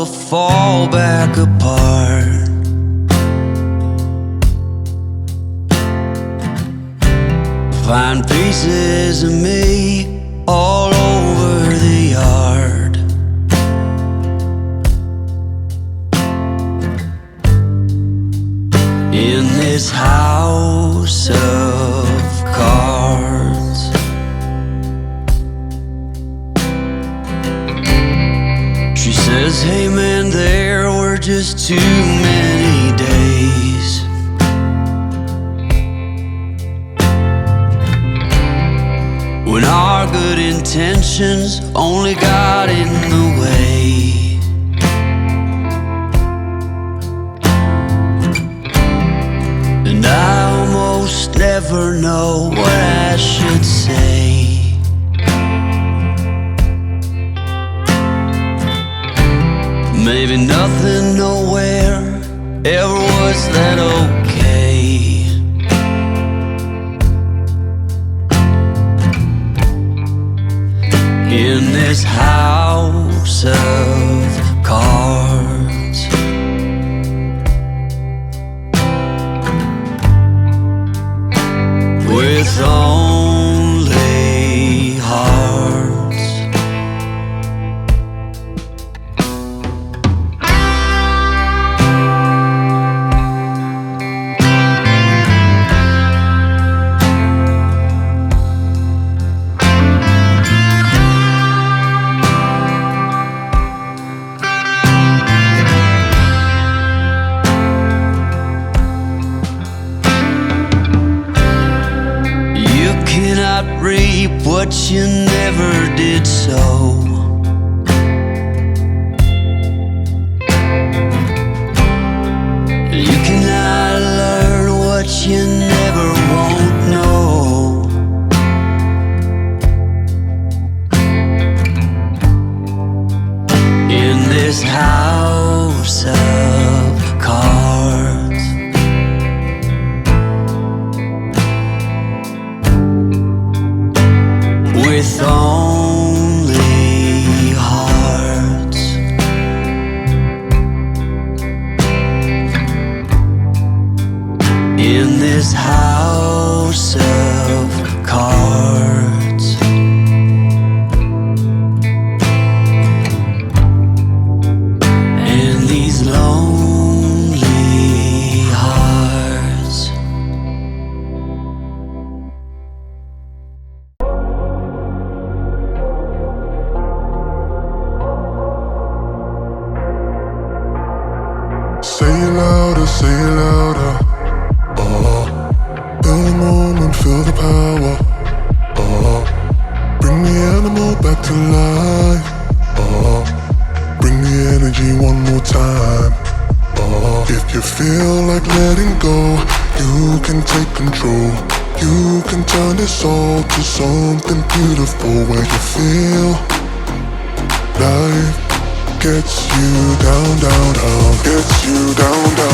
will fall back apart. Find pieces of me all over the yard. In this house of cards, she says, hey man, there were just too many days. When our good intentions only got in the way. And I almost never know what I should say. Maybe nothing nowhere ever was that okay. In this house of cards, with only hearts. Reap what you never did sow. You cannot learn what you never won't know. In this house of cards, with only hearts. In this house of cards, and these lonely hearts. Say it louder. Feel the moment, feel the power. Bring the animal back to life. Bring the energy one more time. If you feel like letting go, you can take control. You can turn this all to something beautiful, where you feel life gets you down, down, down, gets you down, down.